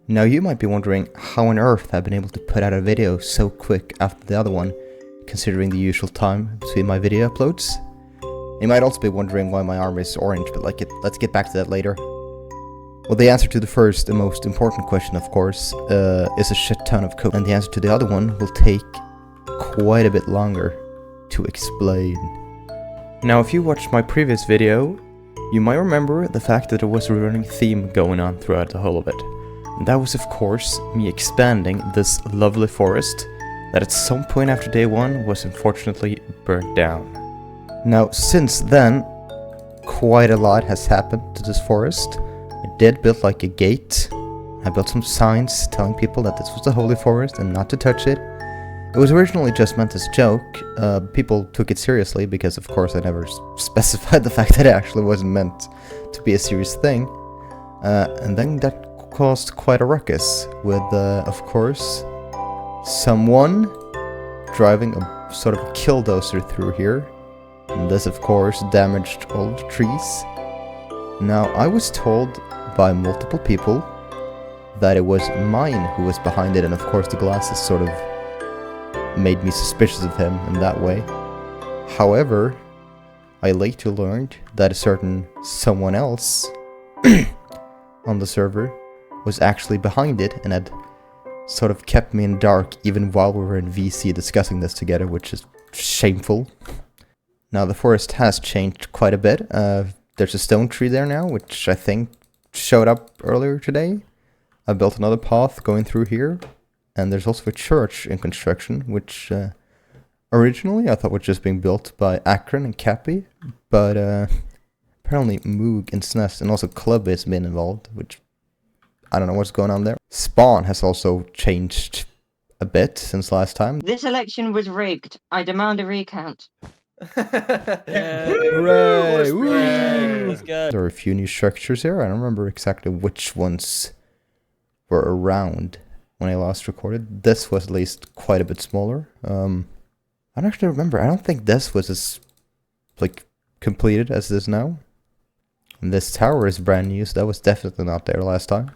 Now you might be wondering how on earth I've been able to put out a video so quick after the other one, considering the usual time between my video uploads. You might also be wondering why my armor is orange, but let's get back to that later. Well, the answer to the first and most important question, of course, is a shit ton of code, and the answer to the other one will take quite a bit longer to explain. Now, if you watched my previous video, you might remember the fact that there was a running theme going on throughout the whole of it. And that was, of course, me expanding this lovely forest that at some point after day one was unfortunately burnt down. Now, since then, quite a lot has happened to this forest. I did build like a gate. I built some signs telling people that this was the holy forest and not to touch it. It was originally just meant as a joke. People took it seriously because, of course, I never specified the fact that it actually wasn't meant to be a serious thing. And then that caused quite a ruckus with, of course, someone driving a sort of a killdozer through here. And this, of course, damaged all the trees. Now, I was told by multiple people that it was mine who was behind it, and of course the glasses sort of made me suspicious of him in that way. However, I later learned that a certain someone else on the server was actually behind it and had sort of kept me in the dark even while we were in VC discussing this together, which is shameful. Now, the forest has changed quite a bit. There's a stone tree there now, which I think showed up earlier today. I built another path going through here, and there's also a church in construction, which originally I thought was just being built by Akron and Cappy, but apparently Moog and SNES and also Club has been involved, which I don't know what's going on there. Spawn has also changed a bit since last time. This election was rigged. I demand a recount. Hooray! Woo! Let's go. There are a few new structures here. I don't remember exactly which ones were around when I last recorded. This was at least quite a bit smaller. I don't actually remember. I don't think this was as completed as it is now. And this tower is brand new, so that was definitely not there last time.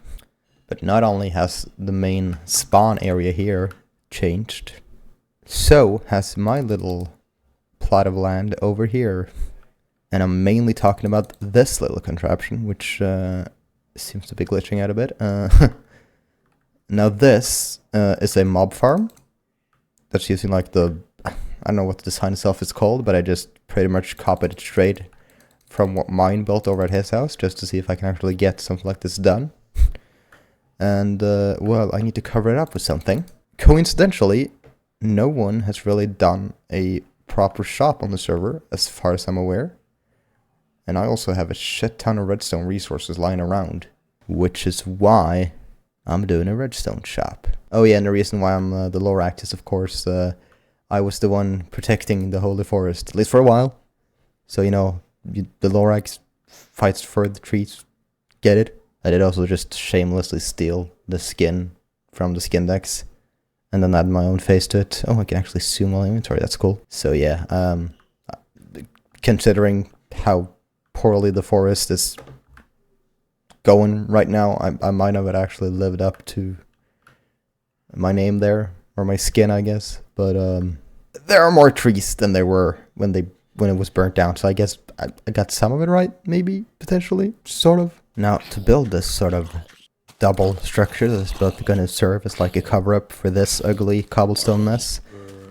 But not only has the main spawn area here changed, so has my little plot of land over here. And I'm mainly talking about this little contraption, which seems to be glitching out a bit. Now this is a mob farm that's using like I don't know what the design itself is called, but I just pretty much copied it straight from what mine built over at his house, just to see if I can actually get something like this done. And, well, I need to cover it up with something. Coincidentally, no one has really done a proper shop on the server, as far as I'm aware. And I also have a shit ton of redstone resources lying around, which is why I'm doing a redstone shop. Oh yeah, and the reason why I'm the Loract is, of course, I was the one protecting the holy forest, at least for a while. So, you know, the Lorax fights for the trees. Get it? I did also just shamelessly steal the skin from the skin decks and then add my own face to it. Oh, I can actually zoom my inventory. That's cool. So yeah, considering how poorly the forest is going right now, I might have actually lived up to my name there, or my skin, I guess. But there are more trees than there were when it was burnt down. So I guess I got some of it right, maybe, potentially, sort of. Now, to build this sort of double structure that's both going to serve as like a cover-up for this ugly cobblestone mess,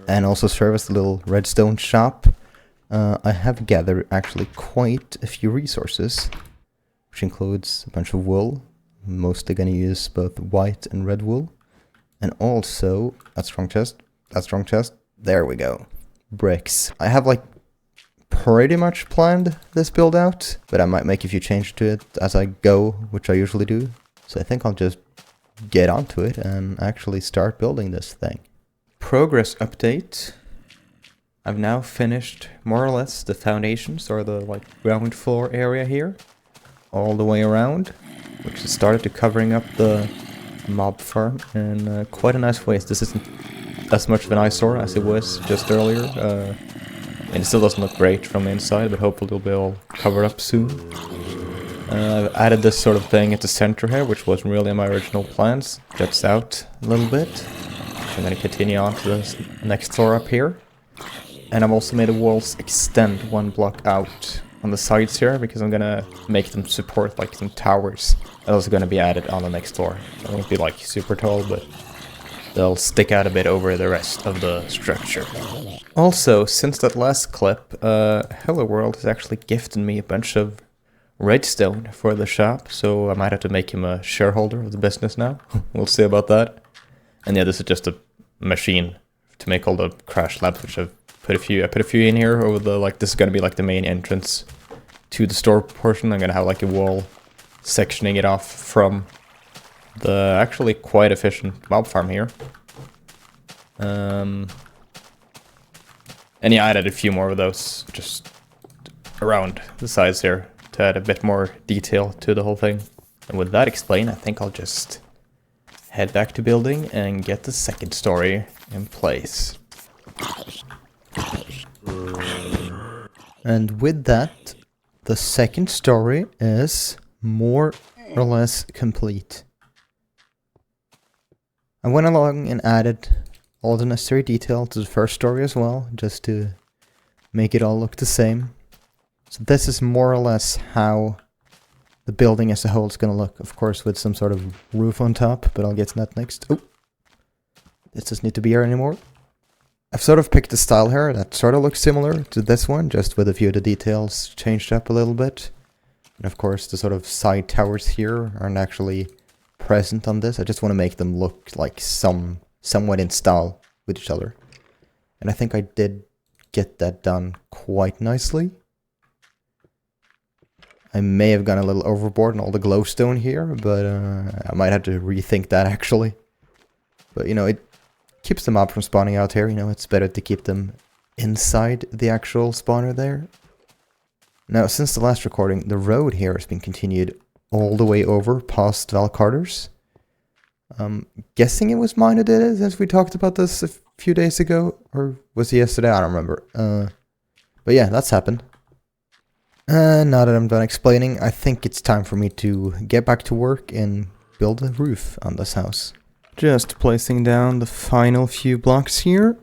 and also serve as a little redstone shop, I have gathered actually quite a few resources, which includes a bunch of wool. I'm mostly going to use both white and red wool, and also that strong chest, there we go, bricks. I have like pretty much planned this build out, but I might make a few changes to it as I go, which I usually do. So I think I'll just get onto it and actually start building this thing. Progress update. I've now finished more or less the foundations, or the like ground floor area here, all the way around, which has started to covering up the mob farm in quite a nice way. This isn't as much of an eyesore as it was just earlier. And it still doesn't look great from the inside, but hopefully it'll be all covered up soon. I've added this sort of thing at the center here, which wasn't really in my original plans. Juts out a little bit. I'm going to continue on to this next floor up here. And I've also made the walls extend one block out on the sides here, because I'm going to make them support like some towers. That's also going to be added on the next floor. They won't be like super tall, but they'll stick out a bit over the rest of the structure. Also, since that last clip, Hello World has actually gifted me a bunch of redstone for the shop, so I might have to make him a shareholder of the business now. We'll see about that. And yeah, this is just a machine to make all the crash labs, which I put a few in here over the, like, this is gonna be like the main entrance to the store portion. I'm gonna have like a wall sectioning it off from the actually quite efficient mob farm here. And yeah, I added a few more of those just around the sides here to add a bit more detail to the whole thing. And with that explained, I think I'll just head back to building and get the second story in place. And with that, the second story is more or less complete. I went along and added all the necessary detail to the first story as well, just to make it all look the same. So this is more or less how the building as a whole is going to look, of course with some sort of roof on top, but I'll get to that next. Oh, this doesn't need to be here anymore. I've sort of picked a style here that sort of looks similar to this one, just with a few of the details changed up a little bit. And of course the sort of side towers here aren't actually present on this. I just want to make them look like somewhat in style with each other. And I think I did get that done quite nicely. I may have gone a little overboard on all the glowstone here, but I might have to rethink that actually. But you know, it keeps the mob from spawning out here, you know, it's better to keep them inside the actual spawner there. Now, since the last recording, the road here has been continued all the way over past Valcarter's. Guessing it was mine who did it, as we talked about this a few days ago, or was it yesterday? I don't remember. But yeah, that's happened. Now that I'm done explaining, I think it's time for me to get back to work and build a roof on this house. Just placing down the final few blocks here,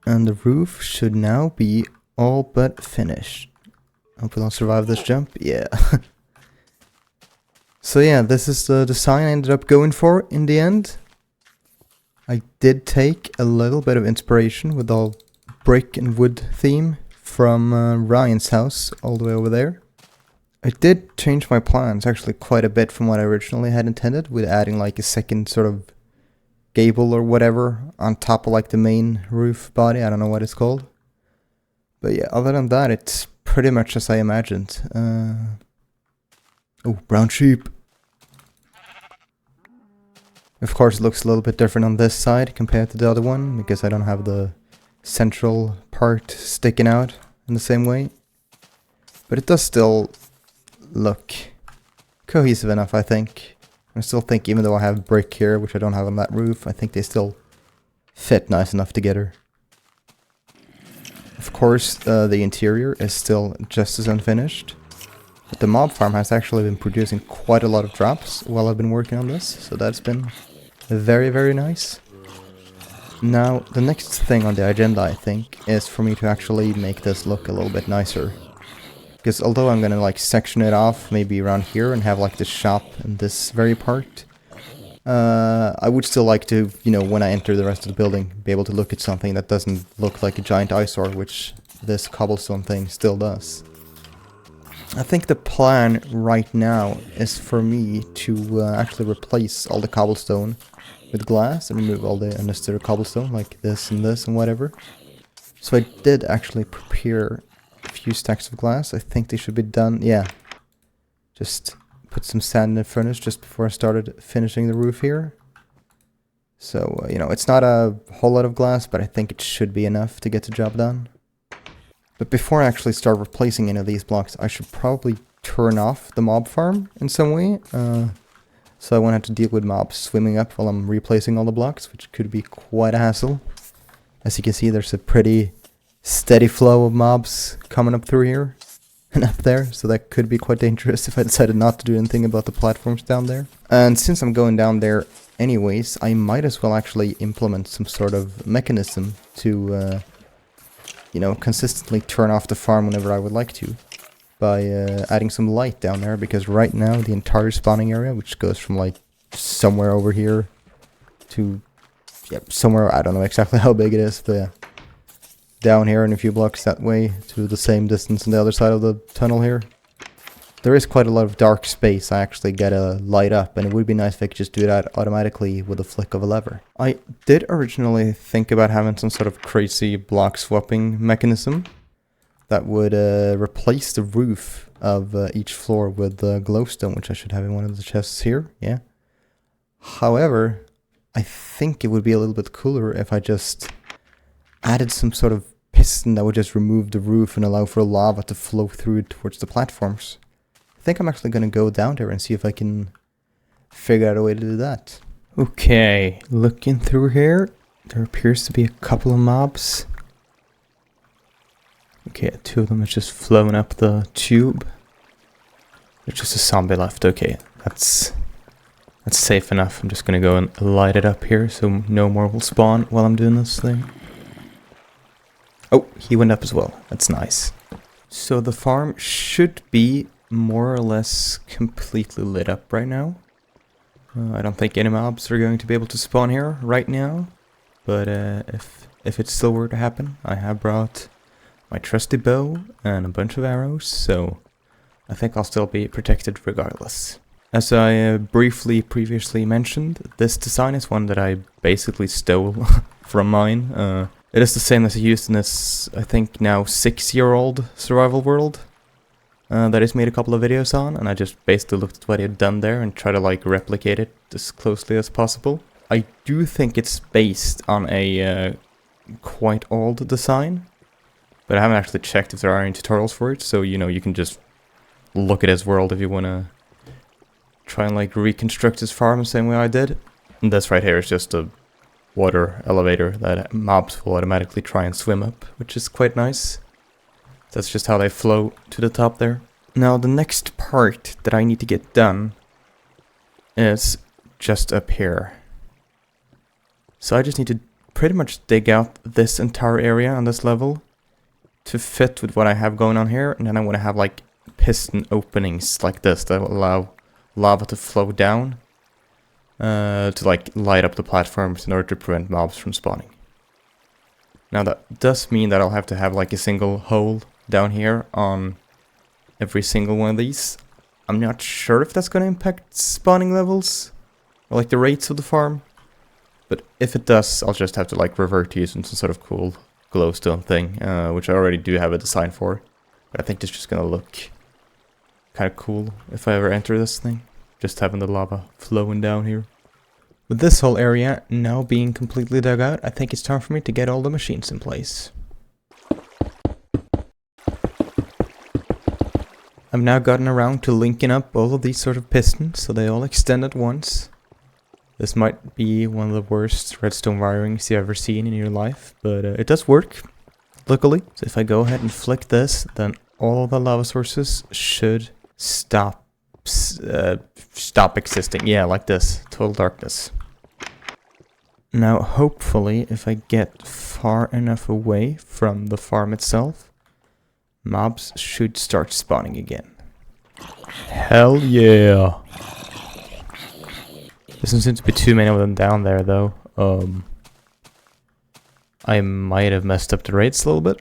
and the roof should now be all but finished. Hope I'll survive this jump. Yeah. So yeah, this is the design I ended up going for in the end. I did take a little bit of inspiration with the brick and wood theme from Ryan's house all the way over there. I did change my plans actually quite a bit from what I originally had intended, with adding like a second sort of gable or whatever on top of like the main roof body. I don't know what it's called. But yeah, other than that, it's pretty much as I imagined. Oh, brown sheep. Of course, it looks a little bit different on this side compared to the other one, because I don't have the central part sticking out in the same way. But it does still look cohesive enough, I think. I still think, even though I have brick here, which I don't have on that roof, I think they still fit nice enough together. Of course, the interior is still just as unfinished. But the mob farm has actually been producing quite a lot of drops while I've been working on this, so that's been very, very nice. Now, the next thing on the agenda, I think, is for me to actually make this look a little bit nicer. Because although I'm gonna like section it off maybe around here and have like the shop in this very part, I would still like to, you know, when I enter the rest of the building, be able to look at something that doesn't look like a giant eyesore, which this cobblestone thing still does. I think the plan right now is for me to actually replace all the cobblestone with glass and remove all the unnecessary cobblestone, like this and whatever. So I did actually prepare a few stacks of glass. I think they should be done, yeah. Just put some sand in the furnace just before I started finishing the roof here. So, you know, it's not a whole lot of glass, but I think it should be enough to get the job done. But before I actually start replacing any of these blocks, I should probably turn off the mob farm in some way. So I won't have to deal with mobs swimming up while I'm replacing all the blocks, which could be quite a hassle. As you can see, there's a pretty steady flow of mobs coming up through here. and up there, so that could be quite dangerous if I decided not to do anything about the platforms down there. And since I'm going down there anyways, I might as well actually implement some sort of mechanism to, you know, consistently turn off the farm whenever I would like to, by adding some light down there, because right now the entire spawning area, which goes from like somewhere over here to, yep, somewhere, I don't know exactly how big it is, but yeah, down here and a few blocks that way to the same distance on the other side of the tunnel here. There is quite a lot of dark space I actually gotta light up, and it would be nice if I could just do that automatically with a flick of a lever. I did originally think about having some sort of crazy block swapping mechanism that would replace the roof of each floor with glowstone, which I should have in one of the chests here, yeah. However, I think it would be a little bit cooler if I just added some sort of piston that would just remove the roof and allow for lava to flow through towards the platforms. I think I'm actually going to go down there and see if I can figure out a way to do that. Okay, looking through here, there appears to be a couple of mobs. Okay, two of them are just flowing up the tube. There's just a zombie left. Okay, that's safe enough. I'm just going to go and light it up here so no more will spawn while I'm doing this thing. Oh, he went up as well. That's nice. So the farm should be more or less completely lit up right now. I don't think any mobs are going to be able to spawn here right now. But if it still were to happen, I have brought my trusty bow and a bunch of arrows, so I think I'll still be protected regardless. As I briefly previously mentioned, this design is one that I basically stole from mine. It is the same as I used in this, I think now 6-year-old survival world that he's made a couple of videos on, and I just basically looked at what he had done there and tried to like replicate it as closely as possible. I do think it's based on a quite old design, but I haven't actually checked if there are any tutorials for it, so you know, you can just look at his world if you want to try and like reconstruct his farm the same way I did. And this right here is just a water elevator that mobs will automatically try and swim up, which is quite nice. That's just how they flow to the top there. Now the next part that I need to get done is just up here. So I just need to pretty much dig out this entire area on this level to fit with what I have going on here, and then I want to have like piston openings like this that will allow lava to flow down to like light up the platforms in order to prevent mobs from spawning. Now that does mean that I'll have to have like a single hole down here on every single one of these. I'm not sure if that's going to impact spawning levels or like the rates of the farm, but if it does, I'll just have to like revert to using some sort of cool glowstone thing, which I already do have a design for, but I think it's just going to look kind of cool if I ever enter this thing. Just having the lava flowing down here. With this whole area now being completely dug out, I think it's time for me to get all the machines in place. I've now gotten around to linking up all of these sort of pistons so they all extend at once. This might be one of the worst redstone wirings you've ever seen in your life, but it does work, luckily. So if I go ahead and flick this, then all of the lava sources should stop existing. Yeah, like this. Total darkness. Now, hopefully, if I get far enough away from the farm itself, mobs should start spawning again. Hell yeah! Doesn't seem to be too many of them down there, though. I might have messed up the rates a little bit.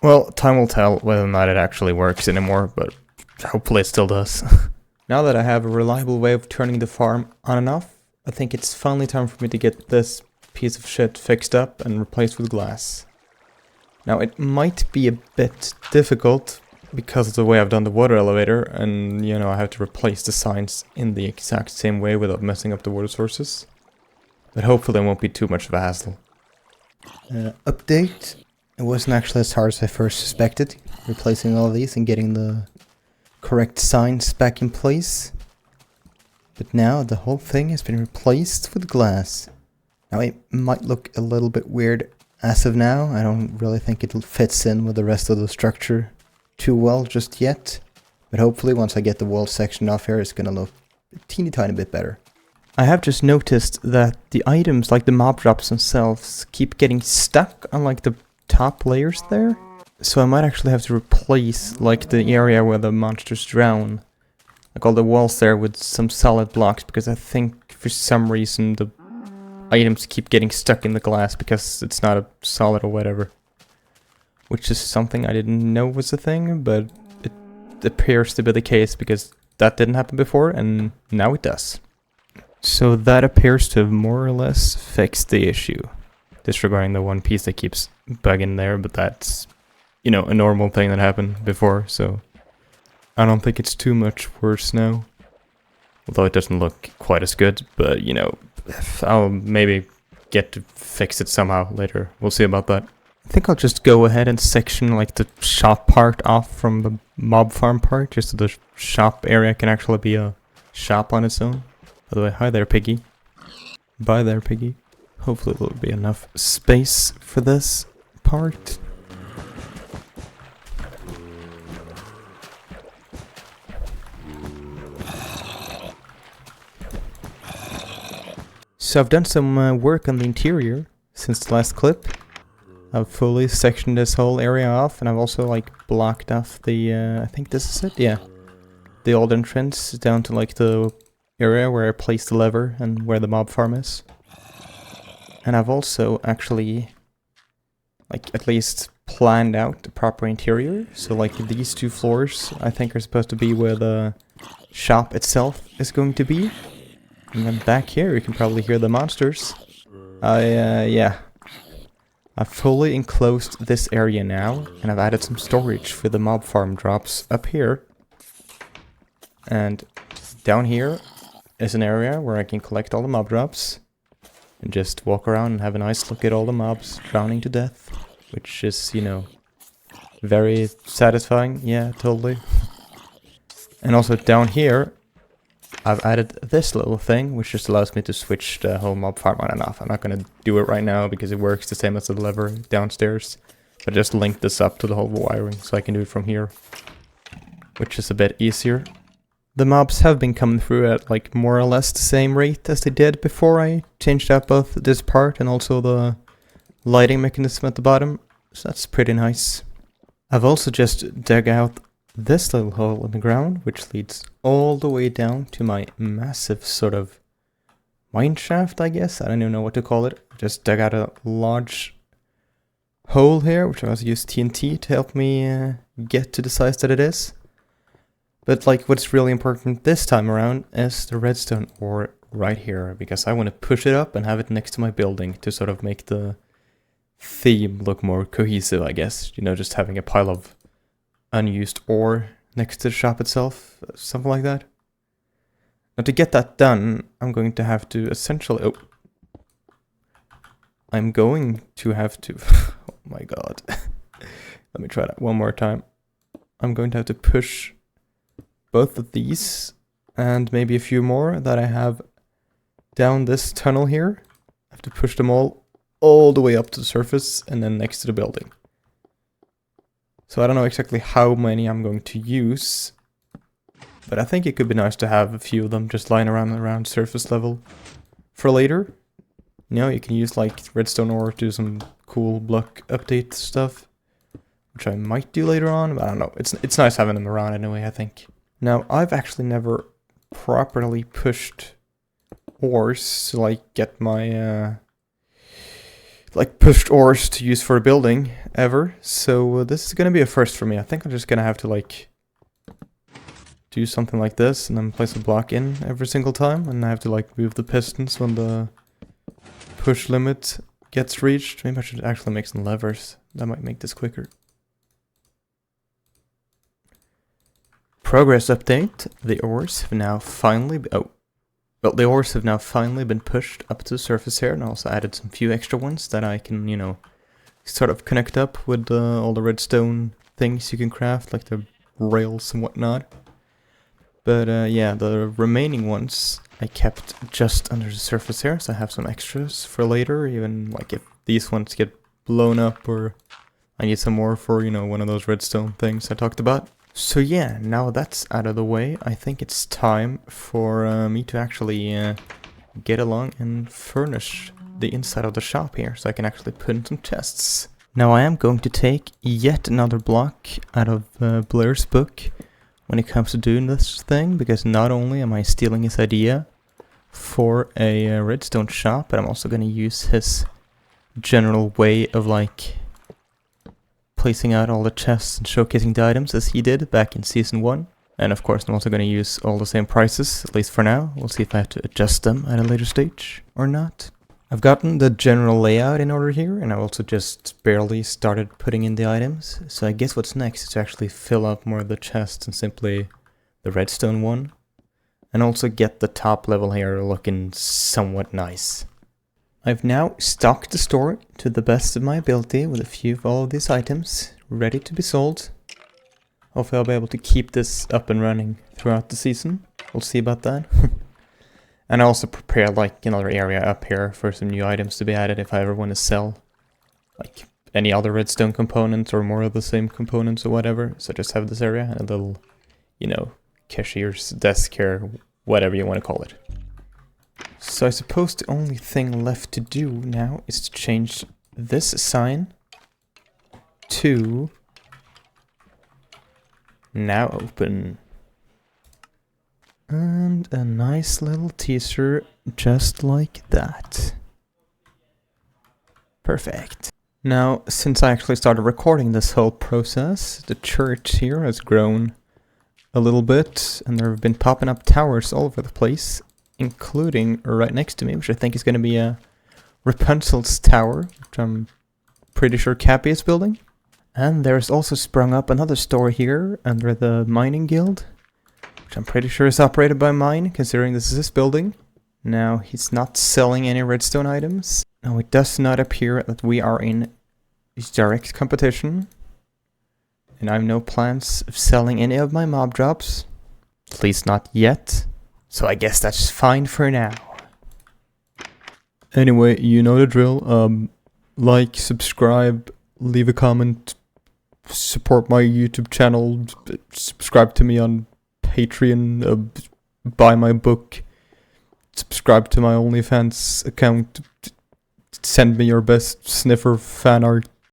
Well, time will tell whether or not it actually works anymore, but hopefully it still does. Now that I have a reliable way of turning the farm on and off, I think it's finally time for me to get this piece of shit fixed up and replaced with glass. Now it might be a bit difficult because of the way I've done the water elevator, and you know, I have to replace the signs in the exact same way without messing up the water sources. But hopefully it won't be too much of a hassle. Update. It wasn't actually as hard as I first suspected, replacing all of these and getting the correct signs back in place. But now the whole thing has been replaced with glass. Now it might look a little bit weird as of now. I don't really think it fits in with the rest of the structure too well just yet. But hopefully once I get the wall section off here, it's gonna look a teeny tiny bit better. I have just noticed that the items, like the mob drops themselves, keep getting stuck on like the top layers there. So I might actually have to replace like the area where the monsters drown, like all the walls there, with some solid blocks, because I think for some reason the items keep getting stuck in the glass because it's not a solid or whatever. Which is something I didn't know was a thing, but it appears to be the case because that didn't happen before and now it does. So that appears to have more or less fixed the issue. Disregarding the one piece that keeps bugging there, but that's, you know, a normal thing that happened before, so I don't think it's too much worse now. Although it doesn't look quite as good, but, you know, I'll maybe get to fix it somehow later. We'll see about that. I think I'll just go ahead and section like the shop part off from the mob farm part, just so the shop area can actually be a shop on its own. By the way, hi there, Piggy. Bye there, Piggy. Hopefully there'll be enough space for this part. So I've done some work on the interior since the last clip. I've fully sectioned this whole area off, and I've also like blocked off the, I think this is it, yeah. The old entrance down to like the area where I placed the lever and where the mob farm is. And I've also actually, like, at least planned out the proper interior. So like these two floors I think are supposed to be where the shop itself is going to be. And then back here you can probably hear the monsters. Yeah. I've fully enclosed this area now, and I've added some storage for the mob farm drops up here. And down here is an area where I can collect all the mob drops and just walk around and have a nice look at all the mobs drowning to death, which is, you know, very satisfying. Yeah, totally. And also down here I've added this little thing, which just allows me to switch the whole mob farm on and off. I'm not going to do it right now because it works the same as the lever downstairs. But just link this up to the whole wiring so I can do it from here, which is a bit easier. The mobs have been coming through at like more or less the same rate as they did before I changed out both this part and also the lighting mechanism at the bottom. So that's pretty nice. I've also just dug out this little hole in the ground, which leads all the way down to my massive sort of mine shaft, I guess. I don't even know what to call it. Just dug out a large hole here, which I also use TNT to help me get to the size that it is. But like what's really important this time around is the redstone ore right here, because I want to push it up and have it next to my building to sort of make the theme look more cohesive, I guess. You know, just having a pile of unused ore next to the shop itself, something like that. Now to get that done, I'm going to have to essentially... oh. Oh my god. Let me try that one more time. I'm going to have to push both of these and maybe a few more that I have down this tunnel here. I have to push them all the way up to the surface and then next to the building. So I don't know exactly how many I'm going to use, but I think it could be nice to have a few of them just lying around surface level for later. You know, you can use like redstone ore to do some cool block update stuff, which I might do later on, but I don't know. It's nice having them around anyway, I think. Now, I've actually never properly pushed ores to like get my pushed ores to use for a building ever, so this is gonna be a first for me. I think I'm just gonna have to like do something like this and then place a block in every single time, and I have to like move the pistons when the push limit gets reached. Maybe I should actually make some levers. That might make this quicker. Progress update. The ores have now finally the ores have now finally been pushed up to the surface here, and I also added some few extra ones that I can, you know, sort of connect up with all the redstone things you can craft, like the rails and whatnot. But yeah, the remaining ones I kept just under the surface here, so I have some extras for later, even like if these ones get blown up or I need some more for, you know, one of those redstone things I talked about. So yeah, now that's out of the way, I think it's time for me to actually get along and furnish the inside of the shop here, so I can actually put in some chests. Now I am going to take yet another block out of Blair's book when it comes to doing this thing, because not only am I stealing his idea for a redstone shop, but I'm also going to use his general way of like placing out all the chests and showcasing the items as he did back in season 1. And of course I'm also going to use all the same prices, at least for now. We'll see if I have to adjust them at a later stage or not. I've gotten the general layout in order here, and I also just barely started putting in the items. So I guess what's next is to actually fill up more of the chests and simply the redstone one. And also get the top level here looking somewhat nice. I've now stocked the store to the best of my ability with a few of all of these items ready to be sold. Hopefully I'll be able to keep this up and running throughout the season. We'll see about that. And I also prepared like another area up here for some new items to be added if I ever want to sell like any other redstone components or more of the same components or whatever. So just have this area and a little, you know, cashier's desk here, whatever you want to call it. So I suppose the only thing left to do now is to change this sign to now open. And a nice little teaser just like that. Perfect. Now, since I actually started recording this whole process, the church here has grown a little bit, and there have been popping up towers all over the place, including right next to me, which I think is going to be a Rapunzel's tower, which I'm pretty sure Cappy is building. And there's also sprung up another store here under the mining guild, which I'm pretty sure is operated by mine, considering this is his building. Now, he's not selling any redstone items. Now, it does not appear that we are in direct competition. And I have no plans of selling any of my mob drops. At least not yet. So I guess that's fine for now. Anyway, you know the drill. Like, subscribe, leave a comment, support my YouTube channel, subscribe to me on Patreon, buy my book, subscribe to my OnlyFans account, send me your best sniffer fan art,